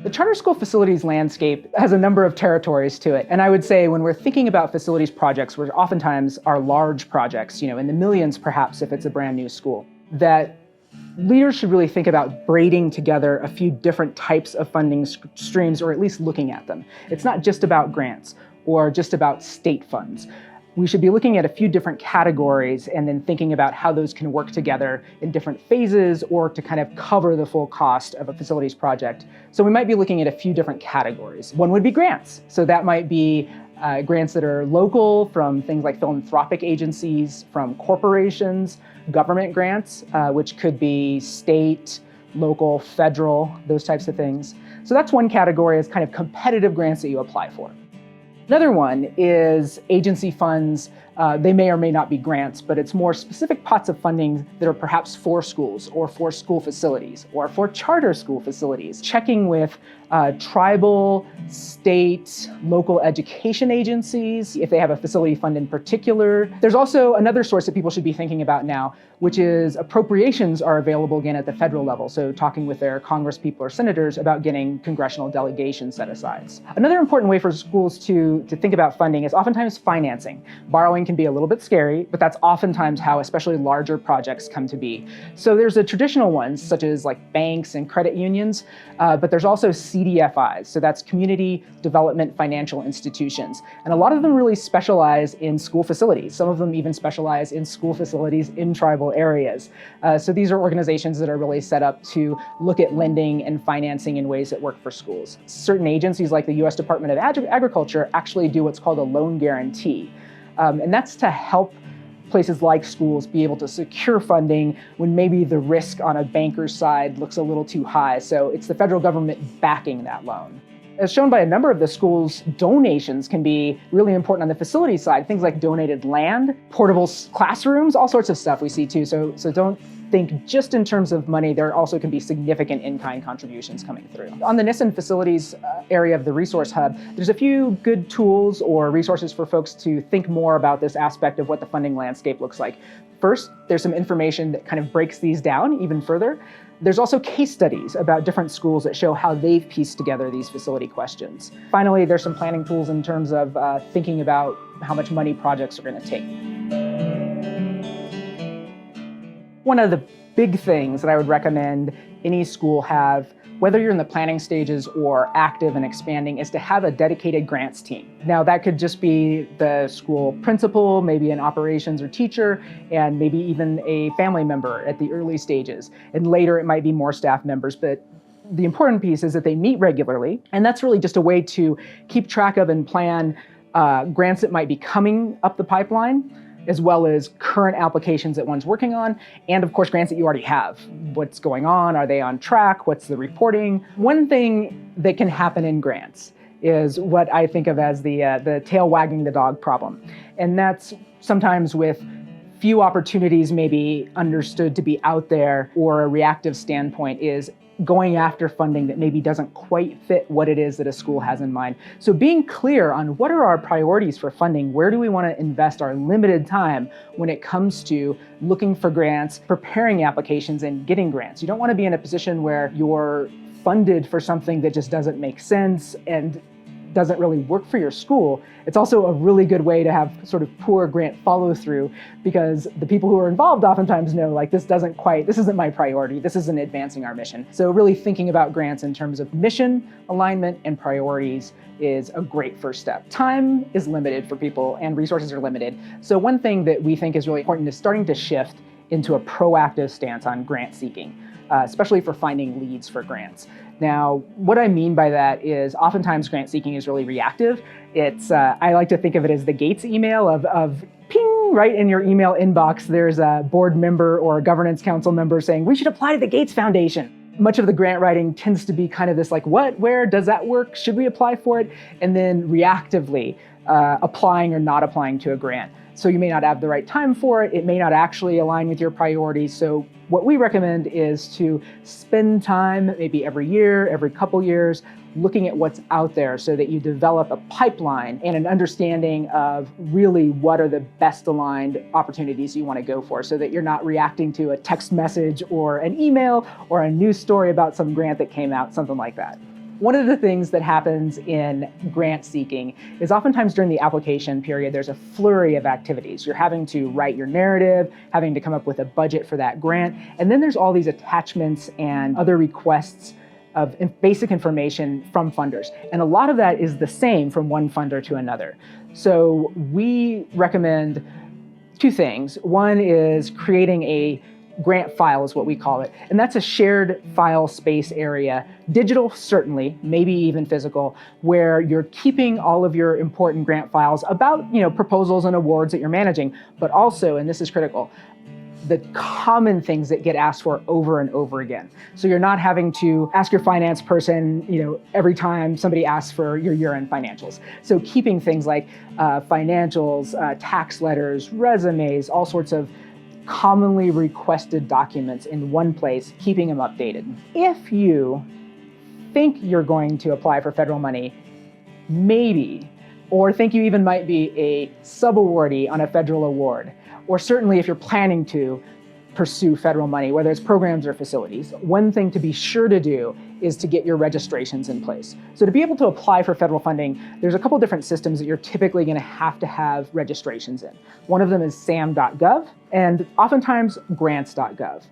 The charter school facilities landscape has a number of territories to it. And I would say when we're thinking about facilities projects, which oftentimes are large projects, in the millions perhaps if it's a brand new school, that leaders should really think about braiding together a few different types of funding streams, or at least looking at them. It's not just about grants or just about state funds. We should be looking at a few different categories and then thinking about how those can work together in different phases or to kind of cover the full cost of a facilities project. So we might be looking at a few different categories. One would be grants. So that might be grants that are local from things like philanthropic agencies, from corporations, government grants, which could be state, local, federal, those types of things. So that's one category, is kind of competitive grants that you apply for. Another one is agency funds. They may or may not be grants, but it's more specific pots of funding that are perhaps for schools or for school facilities or for charter school facilities. Checking with tribal, state, local education agencies, if they have a facility fund in particular. There's also another source that people should be thinking about now, which is appropriations are available again at the federal level. So talking with their congresspeople or senators about getting congressional delegation set-asides. Another important way for schools to think about funding is oftentimes financing. Borrowing can be a little bit scary, but that's oftentimes how especially larger projects come to be. So there's the traditional ones, such as like banks and credit unions, but there's also CDFIs. So that's Community Development Financial Institutions. And a lot of them really specialize in school facilities. Some of them even specialize in school facilities in tribal areas. So these are organizations that are really set up to look at lending and financing in ways that work for schools. Certain agencies like the US Department of Agriculture actually do what's called a loan guarantee. And that's to help places like schools be able to secure funding when maybe the risk on a banker's side looks a little too high. So it's the federal government backing that loan. As shown by a number of the schools, donations can be really important on the facility side. Things like donated land, portable classrooms, all sorts of stuff we see too. So don't think just in terms of money. There also can be significant in-kind contributions coming through. On the NISN facilities area of the Resource Hub, there's a few good tools or resources for folks to think more about this aspect of what the funding landscape looks like. First, there's some information that kind of breaks these down even further. There's also case studies about different schools that show how they've pieced together these facility questions. Finally, there's some planning tools in terms of thinking about how much money projects are going to take. One of the big things that I would recommend any school have, whether you're in the planning stages or active and expanding, is to have a dedicated grants team. Now that could just be the school principal, maybe an operations or teacher, and maybe even a family member at the early stages. And later it might be more staff members, but the important piece is that they meet regularly. And that's really just a way to keep track of and plan grants that might be coming up the pipeline, as well as current applications that one's working on, and of course grants that you already have. What's going on? Are they on track? What's the reporting? One thing that can happen in grants is what I think of as the tail wagging the dog problem. And that's sometimes with few opportunities maybe understood to be out there, or a reactive standpoint is going after funding that maybe doesn't quite fit what it is that a school has in mind. So being clear on what are our priorities for funding, where do we want to invest our limited time when it comes to looking for grants, preparing applications, and getting grants. You don't want to be in a position where you're funded for something that just doesn't make sense and doesn't really work for your school. It's also a really good way to have sort of poor grant follow through, because the people who are involved oftentimes know, like, this isn't my priority, this isn't advancing our mission. So really thinking about grants in terms of mission, alignment, and priorities is a great first step. Time is limited for people and resources are limited. So one thing that we think is really important is starting to shift into a proactive stance on grant seeking, especially for finding leads for grants. Now, what I mean by that is oftentimes grant seeking is really reactive. It's, I like to think of it as the Gates email of ping, right in your email inbox, there's a board member or a governance council member saying, we should apply to the Gates Foundation. Much of the grant writing tends to be kind of this like, what, where, does that work? Should we apply for it? And then reactively applying or not applying to a grant. So you may not have the right time for it. It may not actually align with your priorities. So what we recommend is to spend time, maybe every year, every couple years, looking at what's out there so that you develop a pipeline and an understanding of really what are the best aligned opportunities you want to go for, so that you're not reacting to a text message or an email or a news story about some grant that came out, something like that. One of the things that happens in grant seeking is oftentimes during the application period, there's a flurry of activities. You're having to write your narrative, having to come up with a budget for that grant, and then there's all these attachments and other requests of basic information from funders. And a lot of that is the same from one funder to another. So we recommend two things. One is creating a grant file is what we call it. And that's a shared file space area, digital certainly, maybe even physical, where you're keeping all of your important grant files about, proposals and awards that you're managing, but also, and this is critical, the common things that get asked for over and over again. So you're not having to ask your finance person, every time somebody asks for your year-end financials. So keeping things like financials, tax letters, resumes, all sorts of commonly requested documents in one place, keeping them updated. If you think you're going to apply for federal money, maybe, or think you even might be a sub-awardee on a federal award, or certainly if you're planning to pursue federal money, whether it's programs or facilities, one thing to be sure to do is to get your registrations in place. So to be able to apply for federal funding, there's a couple different systems that you're typically going to have registrations in. One of them is sam.gov and oftentimes grants.gov.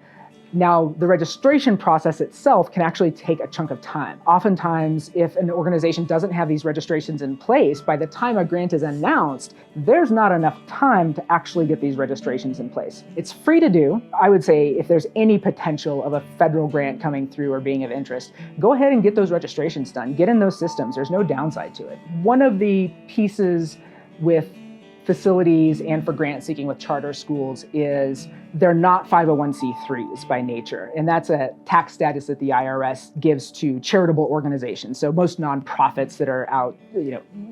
Now, the registration process itself can actually take a chunk of time. Oftentimes, if an organization doesn't have these registrations in place, by the time a grant is announced, there's not enough time to actually get these registrations in place. It's free to do. I would say if there's any potential of a federal grant coming through or being of interest, go ahead and get those registrations done. Get in those systems. There's no downside to it. One of the pieces with facilities and for grant seeking with charter schools is they're not 501c3s by nature. And that's a tax status that the IRS gives to charitable organizations. So most nonprofits that are out,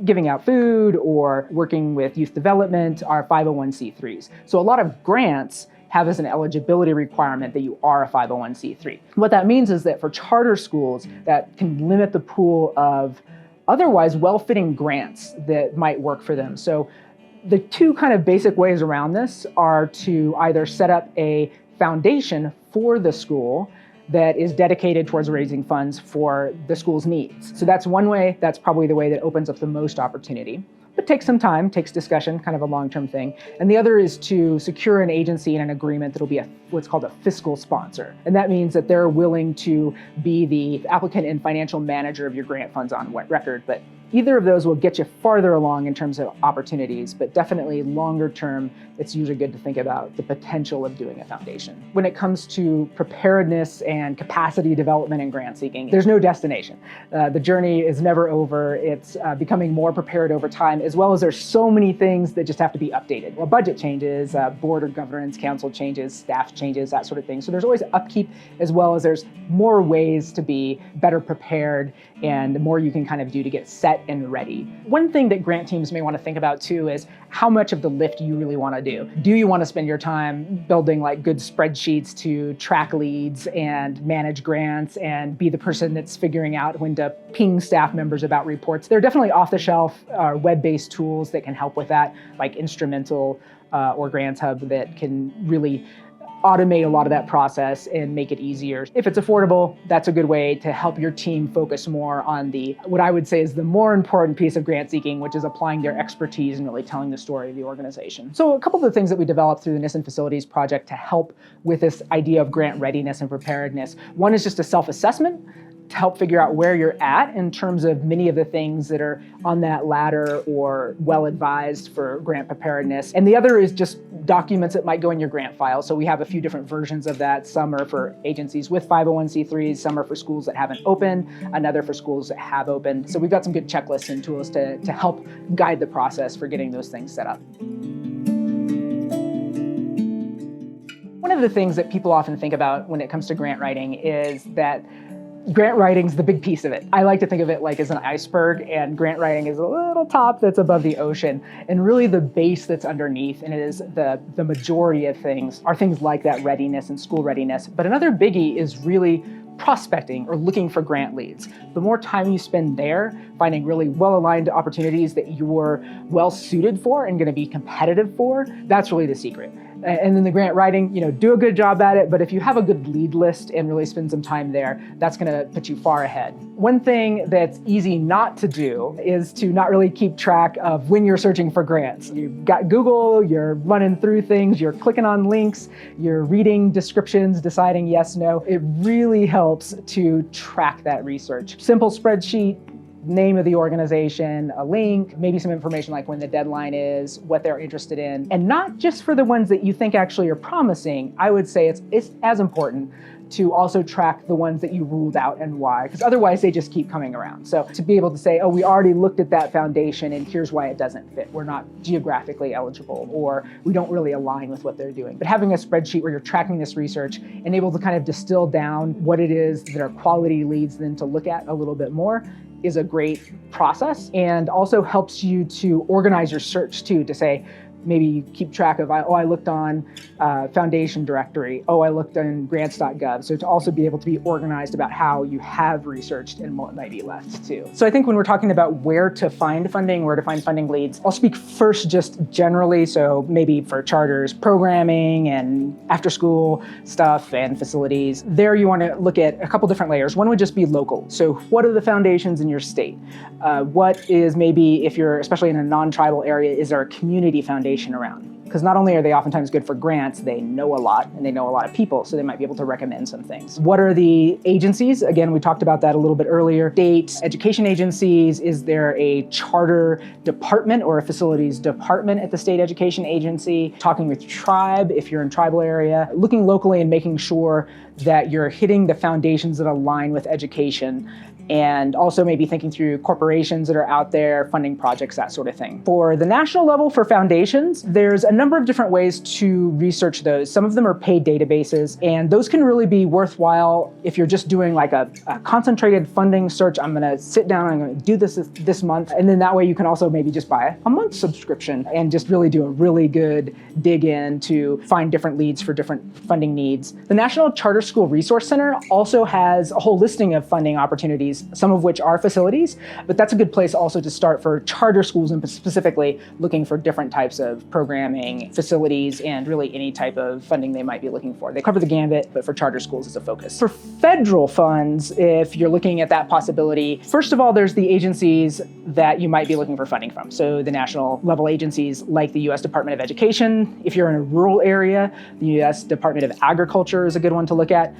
giving out food or working with youth development are 501c3s. So a lot of grants have as an eligibility requirement that you are a 501c3. What that means is that for charter schools, that can limit the pool of otherwise well-fitting grants that might work for them. So the two kind of basic ways around this are to either set up a foundation for the school that is dedicated towards raising funds for the school's needs. So that's one way. That's probably the way that opens up the most opportunity. But takes some time, takes discussion, kind of a long-term thing. And the other is to secure an agency and an agreement that'll be what's called a fiscal sponsor. And that means that they're willing to be the applicant and financial manager of your grant funds on record. But either of those will get you farther along in terms of opportunities, but definitely longer term, it's usually good to think about the potential of doing a foundation. When it comes to preparedness and capacity development and grant seeking, there's no destination. The journey is never over. It's becoming more prepared over time, as well as there's so many things that just have to be updated. Well, budget changes, board or governance council changes, staff changes, that sort of thing. So there's always upkeep, as well as there's more ways to be better prepared and the more you can kind of do to get set and ready. One thing that grant teams may want to think about too is how much of the lift you really want to do. Do you want to spend your time building like good spreadsheets to track leads and manage grants and be the person that's figuring out when to ping staff members about reports? There are definitely off-the-shelf web-based tools that can help with that, like Instrumental or Grants Hub, that can really automate a lot of that process and make it easier. If it's affordable, that's a good way to help your team focus more on what I would say is the more important piece of grant seeking, which is applying their expertise and really telling the story of the organization. So a couple of the things that we developed through the NISN Facilities Project to help with this idea of grant readiness and preparedness. One is just a self-assessment to help figure out where you're at in terms of many of the things that are on that ladder or well-advised for grant preparedness. And the other is just documents that might go in your grant file. So we have a few different versions of that. Some are for agencies with 501c3s, some are for schools that haven't opened, another for schools that have opened. So we've got some good checklists and tools to help guide the process for getting those things set up. One of the things that people often think about when it comes to grant writing is that grant writing's the big piece of it. I like to think of it like as an iceberg, and grant writing is a little top that's above the ocean. And really the base that's underneath, and it is the majority of things, are things like that readiness and school readiness. But another biggie is really prospecting or looking for grant leads. The more time you spend there, finding really well-aligned opportunities that you're well-suited for and going to be competitive for, that's really the secret. And then the grant writing, do a good job at it, but if you have a good lead list and really spend some time there, that's gonna put you far ahead. One thing that's easy not to do is to not really keep track of when you're searching for grants. You've got Google, you're running through things, you're clicking on links, you're reading descriptions, deciding yes, no. It really helps to track that research. Simple spreadsheet, name of the organization, a link, maybe some information like when the deadline is, what they're interested in. And not just for the ones that you think actually are promising, I would say it's as important to also track the ones that you ruled out and why, because otherwise they just keep coming around. So to be able to say, oh, we already looked at that foundation and here's why it doesn't fit. We're not geographically eligible, or we don't really align with what they're doing. But having a spreadsheet where you're tracking this research and able to kind of distill down what it is that are quality leads then to look at a little bit more is a great process, and also helps you to organize your search too, to say, maybe keep track of, I looked on foundation directory, I looked on grants.gov. So to also be able to be organized about how you have researched and what might be left too. So I think when we're talking about where to find funding leads, I'll speak first just generally. So maybe for charters, programming and after school stuff and facilities. There you want to look at a couple different layers. One would just be local. So what are the foundations in your state? What is maybe, if you're especially in a non-tribal area, is there a community foundation around? Because not only are they oftentimes good for grants, they know a lot and they know a lot of people, so they might be able to recommend some things. What are the agencies? Again, we talked about that a little bit earlier. State education agencies, is there a charter department or a facilities department at the state education agency? Talking with tribe, if you're in tribal area, looking locally and making sure that you're hitting the foundations that align with education, and also maybe thinking through corporations that are out there, funding projects, that sort of thing. For the national level, for foundations, there's a number of different ways to research those. Some of them are paid databases, and those can really be worthwhile if you're just doing like a concentrated funding search. I'm gonna sit down, I'm gonna do this month, and then that way you can also maybe just buy a month subscription and just really do a really good dig in to find different leads for different funding needs. The National Charter School Resource Center also has a whole listing of funding opportunities, some of which are facilities, but that's a good place also to start for charter schools, and specifically looking for different types of programming, facilities, and really any type of funding they might be looking for. They cover the gambit, but for charter schools as a focus. For federal funds, if you're looking at that possibility, first of all, there's the agencies that you might be looking for funding from. So the national level agencies like the U.S. Department of Education. If you're in a rural area, the U.S. Department of Agriculture is a good one to look at.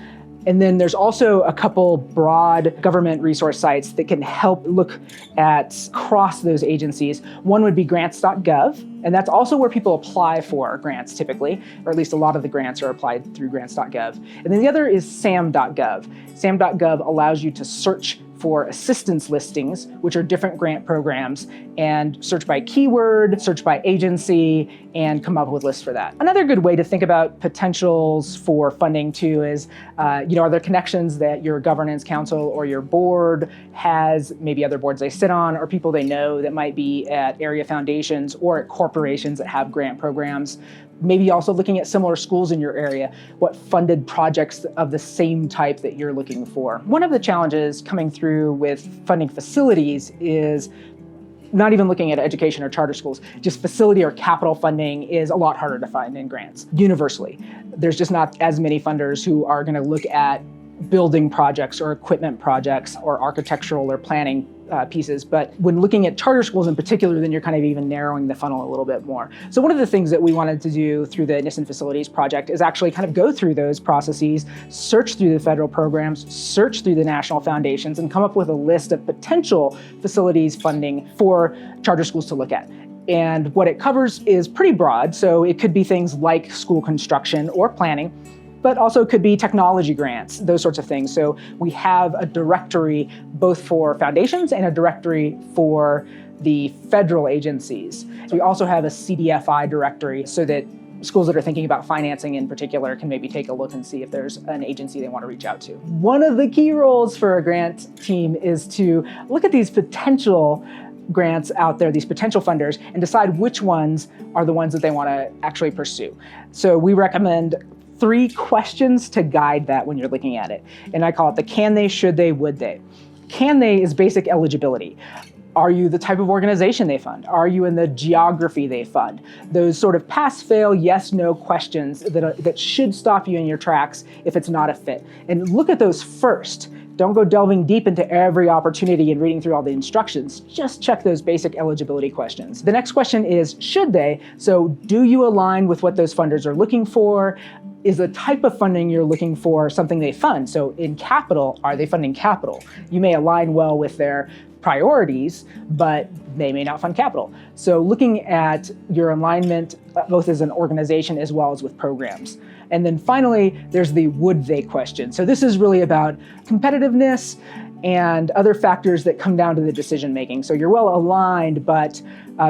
And then there's also a couple broad government resource sites that can help look at across those agencies. One would be grants.gov, and that's also where people apply for grants typically, or at least a lot of the grants are applied through grants.gov. And then the other is sam.gov. Sam.gov allows you to search for assistance listings, which are different grant programs, and search by keyword, search by agency, and come up with lists for that. Another good way to think about potentials for funding too is, are there connections that your governance council or your board has, maybe other boards they sit on, or people they know that might be at area foundations or at corporations that have grant programs. Maybe also looking at similar schools in your area, what funded projects of the same type that you're looking for. One of the challenges coming through with funding facilities is not even looking at education or charter schools, just facility or capital funding is a lot harder to find in grants universally. There's just not as many funders who are going to look at building projects or equipment projects or architectural or planning pieces. But when looking at charter schools in particular, then you're kind of even narrowing the funnel a little bit more. So one of the things that we wanted to do through the NISN Facilities Project is actually kind of go through those processes, search through the federal programs, search through the national foundations, and come up with a list of potential facilities funding for charter schools to look at. And what it covers is pretty broad. So it could be things like school construction or planning, but also could be technology grants, those sorts of things. So we have a directory both for foundations and a directory for the federal agencies. We also have a CDFI directory so that schools that are thinking about financing in particular can maybe take a look and see if there's an agency they want to reach out to. One of the key roles for a grant team is to look at these potential grants out there, these potential funders, and decide which ones are the ones that they want to actually pursue. So we recommend 3 questions to guide that when you're looking at it. And I call it the can they, should they, would they. Can they is basic eligibility. Are you the type of organization they fund? Are you in the geography they fund? Those sort of pass-fail, yes-no questions that should stop you in your tracks if it's not a fit. And look at those first. Don't go delving deep into every opportunity and reading through all the instructions. Just check those basic eligibility questions. The next question is, should they? So do you align with what those funders are looking for? Is the type of funding you're looking for something they fund? So in capital, are they funding capital? You may align well with their priorities, but they may not fund capital. So looking at your alignment, both as an organization as well as with programs. And then finally, there's the would they question. So this is really about competitiveness and other factors that come down to the decision making. So you're well aligned, but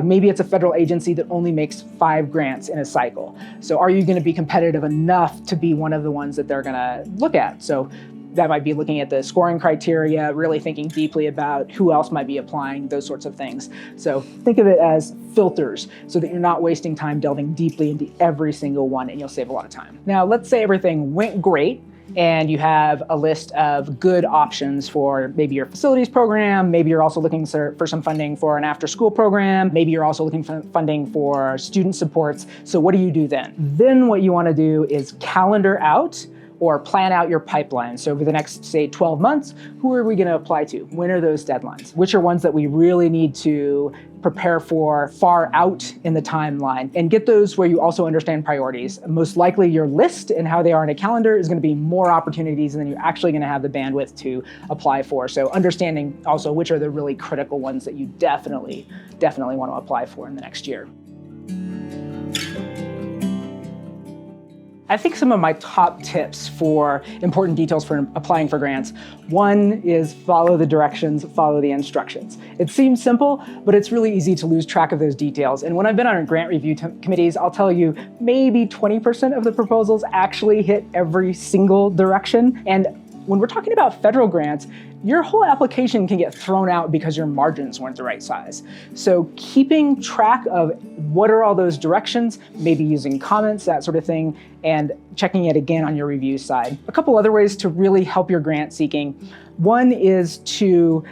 maybe it's a federal agency that only makes 5 grants in a cycle. So are you going to be competitive enough to be one of the ones that they're going to look at? So that might be looking at the scoring criteria, really thinking deeply about who else might be applying, those sorts of things. So think of it as filters so that you're not wasting time delving deeply into every single one, and you'll save a lot of time. Now, let's say everything went great and you have a list of good options for maybe your facilities program. Maybe you're also looking for some funding for an after-school program. Maybe you're also looking for funding for student supports. So what do you do then? Then what you want to do is calendar out or plan out your pipeline. So over the next, say, 12 months, who are we going to apply to? When are those deadlines? Which are ones that we really need to prepare for far out in the timeline, and get those where you also understand priorities. Most likely your list and how they are in a calendar is going to be more opportunities than you're actually going to have the bandwidth to apply for. So understanding also which are the really critical ones that you definitely want to apply for in the next year. I think some of my top tips for important details for applying for grants, one is follow the directions, follow the instructions. It seems simple, but it's really easy to lose track of those details. And when I've been on grant review committees, I'll tell you maybe 20% of the proposals actually hit every single direction. And when we're talking about federal grants, your whole application can get thrown out because your margins weren't the right size. So keeping track of what are all those directions, maybe using comments, that sort of thing, and checking it again on your review side. A couple other ways to really help your grant seeking. One is to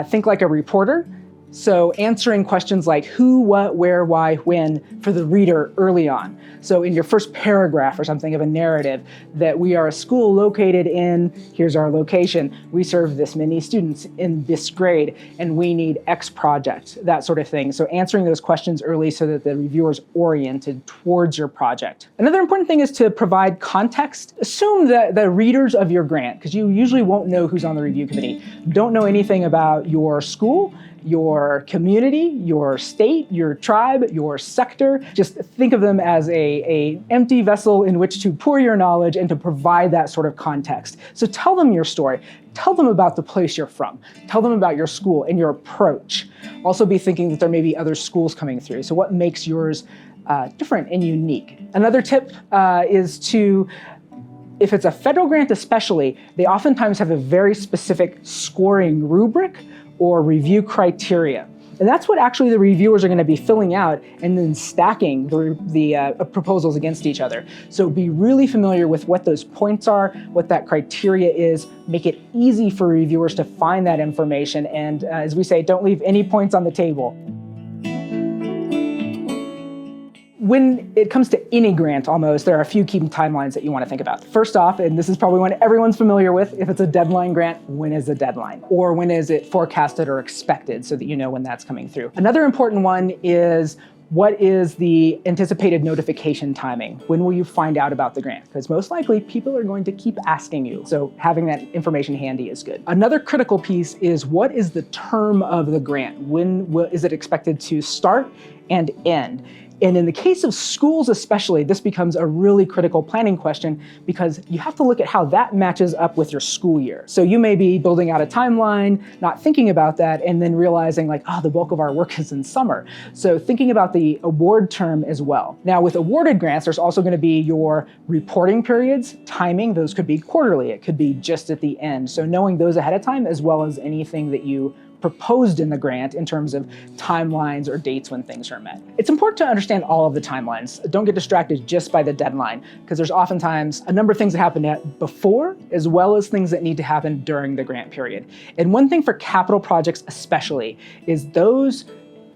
think like a reporter. So answering questions like who, what, where, why, when for the reader early on. So in your first paragraph or something of a narrative that we are a school located in, here's our location, we serve this many students in this grade, and we need X project, that sort of thing. So answering those questions early so that the reviewer's oriented towards your project. Another important thing is to provide context. Assume that the readers of your grant, because you usually won't know who's on the review committee, don't know anything about your school, your community, your state, your tribe, your sector. Just think of them as an empty vessel in which to pour your knowledge and to provide that sort of context. So tell them your story. Tell them about the place you're from. Tell them about your school and your approach. Also be thinking that there may be other schools coming through. So what makes yours different and unique? Another tip is to, if it's a federal grant especially, they oftentimes have a very specific scoring rubric or review criteria. And that's what actually the reviewers are going to be filling out and then stacking the proposals against each other. So be really familiar with what those points are, what that criteria is, make it easy for reviewers to find that information, and as we say, don't leave any points on the table. When it comes to any grant almost, there are a few key timelines that you want to think about. First off, and this is probably one everyone's familiar with, if it's a deadline grant, when is the deadline? Or when is it forecasted or expected so that you know when that's coming through? Another important one is, what is the anticipated notification timing? When will you find out about the grant? Because most likely people are going to keep asking you. So having that information handy is good. Another critical piece is, what is the term of the grant? When is it expected to start and end? And in the case of schools especially, this becomes a really critical planning question because you have to look at how that matches up with your school year. So you may be building out a timeline, not thinking about that, and then realizing like, oh, the bulk of our work is in summer. So thinking about the award term as well. Now with awarded grants, there's also going to be your reporting periods, timing. Those could be quarterly. It could be just at the end. So knowing those ahead of time, as well as anything that you proposed in the grant in terms of timelines or dates when things are met. It's important to understand all of the timelines. Don't get distracted just by the deadline, because there's oftentimes a number of things that happen before, as well as things that need to happen during the grant period. And one thing for capital projects especially is those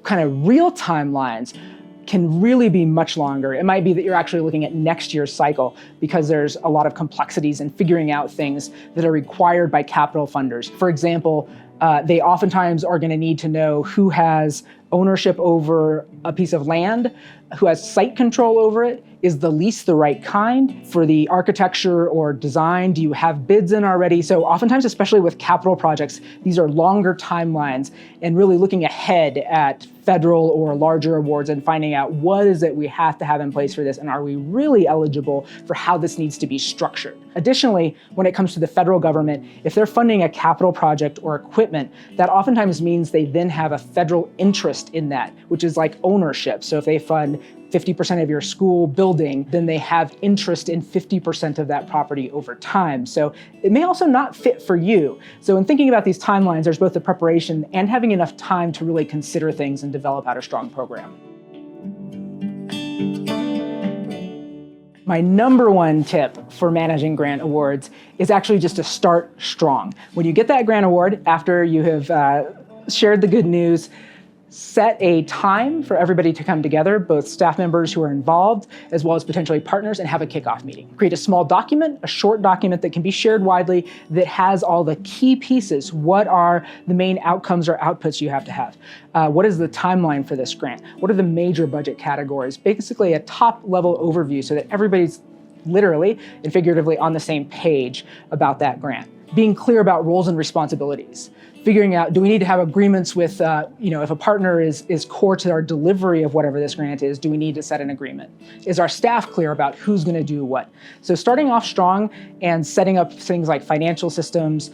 kind of real timelines can really be much longer. It might be that you're actually looking at next year's cycle because there's a lot of complexities in figuring out things that are required by capital funders. For example, they oftentimes are going to need to know who has ownership over a piece of land, who has site control over it. Is the lease the right kind? For the architecture or design, do you have bids in already? So oftentimes, especially with capital projects, these are longer timelines and really looking ahead at federal or larger awards and finding out what is it we have to have in place for this, and are we really eligible for how this needs to be structured. Additionally, when it comes to the federal government, if they're funding a capital project or equipment, that oftentimes means they then have a federal interest in that, which is like ownership. So if they fund 50% of your school building, then they have interest in 50% of that property over time. So it may also not fit for you. So in thinking about these timelines, there's both the preparation and having enough time to really consider things and develop out a strong program. My number one tip for managing grant awards is actually just to start strong. When you get that grant award, after you have shared the good news, set a time for everybody to come together, both staff members who are involved, as well as potentially partners, and have a kickoff meeting. Create a small document, a short document that can be shared widely that has all the key pieces. What are the main outcomes or outputs you have to have? What is the timeline for this grant? What are the major budget categories? Basically a top-level overview so that everybody's literally and figuratively on the same page about that grant. Being clear about roles and responsibilities. Figuring out, do we need to have agreements with, if a partner is core to our delivery of whatever this grant is, do we need to set an agreement? Is our staff clear about who's going to do what? So starting off strong and setting up things like financial systems,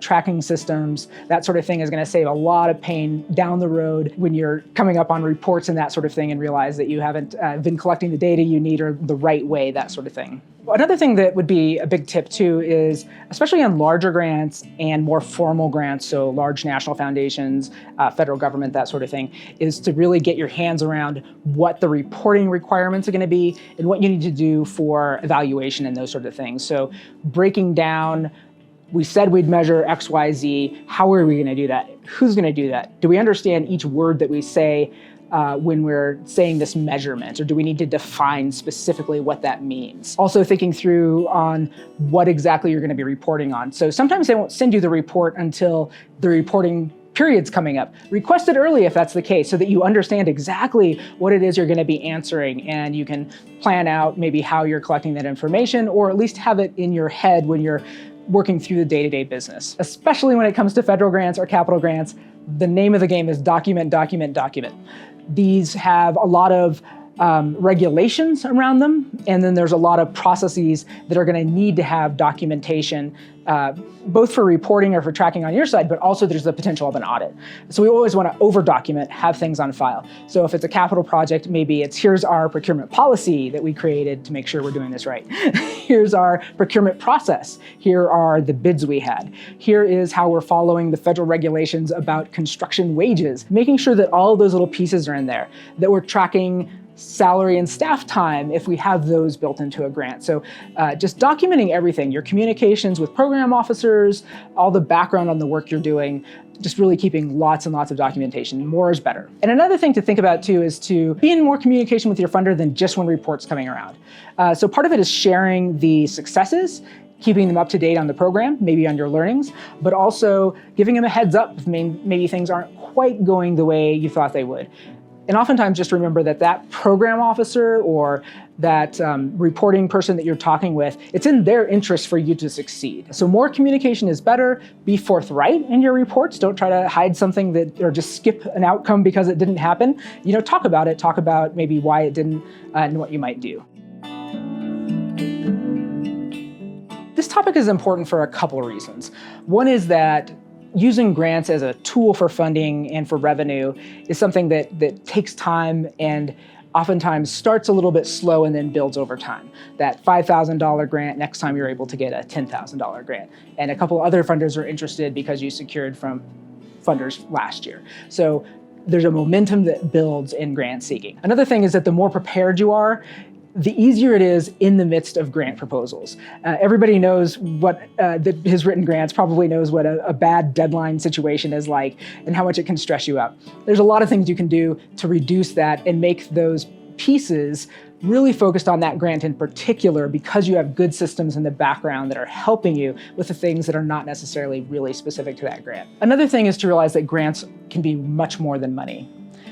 tracking systems, that sort of thing is going to save a lot of pain down the road when you're coming up on reports and that sort of thing and realize that you haven't been collecting the data you need or the right way, that sort of thing. Another thing that would be a big tip too is, especially on larger grants and more formal grants, so large national foundations, federal government, that sort of thing, is to really get your hands around what the reporting requirements are going to be and what you need to do for evaluation and those sort of things. So breaking down, we said we'd measure X, Y, Z. How are we going to do that? Who's going to do that? Do we understand each word that we say when we're saying this measurement, or do we need to define specifically what that means? Also thinking through on what exactly you're going to be reporting on. So sometimes they won't send you the report until the reporting period's coming up. Request it early if that's the case, so that you understand exactly what it is you're going to be answering, and you can plan out maybe how you're collecting that information, or at least have it in your head when you're working through the day-to-day business. Especially when it comes to federal grants or capital grants, the name of the game is document, document, document. These have a lot of regulations around them, and then there's a lot of processes that are going to need to have documentation, both for reporting or for tracking on your side, but also there's the potential of an audit. So we always want to over-document, have things on file. So if it's a capital project, maybe it's here's our procurement policy that we created to make sure we're doing this right. Here's our procurement process. Here are the bids we had. Here is how we're following the federal regulations about construction wages, making sure that all of those little pieces are in there, that we're tracking salary and staff time if we have those built into a grant. So just documenting everything, your communications with program officers, all the background on the work you're doing, just really keeping lots and lots of documentation. More is better. And another thing to think about too is to be in more communication with your funder than just when reports coming around. So part of it is sharing the successes, keeping them up to date on the program, maybe on your learnings, but also giving them a heads up if maybe things aren't quite going the way you thought they would. And oftentimes just remember that that program officer or that reporting person that you're talking with, it's in their interest for you to succeed. So more communication is better. Be forthright in your reports. Don't try to hide something or just skip an outcome because it didn't happen. Talk about it. Talk about maybe why it didn't and what you might do. This topic is important for a couple of reasons. One is that using grants as a tool for funding and for revenue is something that takes time and oftentimes starts a little bit slow and then builds over time. That $5,000 grant, next time you're able to get a $10,000 grant. And a couple other funders are interested because you secured from funders last year. So there's a momentum that builds in grant seeking. Another thing is that the more prepared you are, the easier it is in the midst of grant proposals. Everybody knows what, that has written grants probably knows what a bad deadline situation is like and how much it can stress you out. There's a lot of things you can do to reduce that and make those pieces really focused on that grant in particular, because you have good systems in the background that are helping you with the things that are not necessarily really specific to that grant. Another thing is to realize that grants can be much more than money.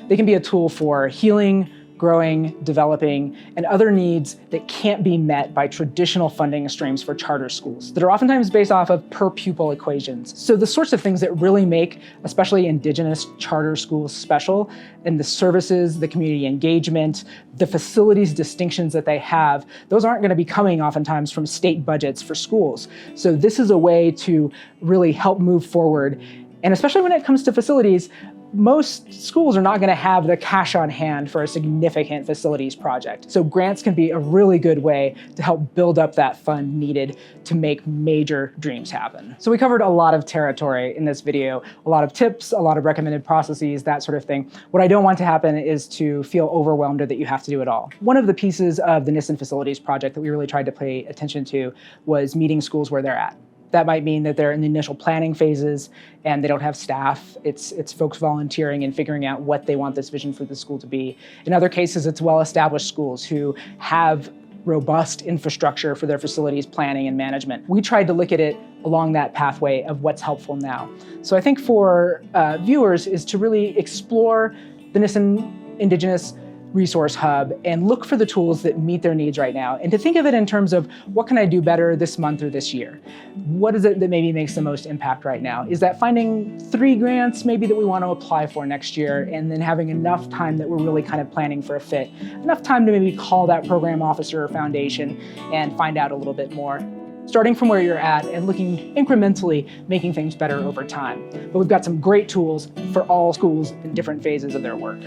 They can be a tool for healing, growing, developing, and other needs that can't be met by traditional funding streams for charter schools that are oftentimes based off of per pupil equations. So the sorts of things that really make especially Indigenous charter schools special, and the services, the community engagement, the facilities distinctions that they have, those aren't going to be coming oftentimes from state budgets for schools. So this is a way to really help move forward. And especially when it comes to facilities, most schools are not going to have the cash on hand for a significant facilities project. So grants can be a really good way to help build up that fund needed to make major dreams happen. So we covered a lot of territory in this video, a lot of tips, a lot of recommended processes, that sort of thing. What I don't want to happen is to feel overwhelmed or that you have to do it all. One of the pieces of the NISN facilities project that we really tried to pay attention to was meeting schools where they're at. That might mean that they're in the initial planning phases and they don't have staff. It's folks volunteering and figuring out what they want this vision for the school to be. In other cases, it's well-established schools who have robust infrastructure for their facilities planning and management. We tried to look at it along that pathway of what's helpful now. So I think for viewers is to really explore the NISN Indigenous Resource Hub and look for the tools that meet their needs right now, and to think of it in terms of what can I do better this month or this year? What is it that maybe makes the most impact right now? Is that finding 3 grants maybe that we want to apply for next year, and then having enough time that we're really kind of planning for a fit? Enough time to maybe call that program officer or foundation and find out a little bit more. Starting from where you're at and looking incrementally, making things better over time. But we've got some great tools for all schools in different phases of their work.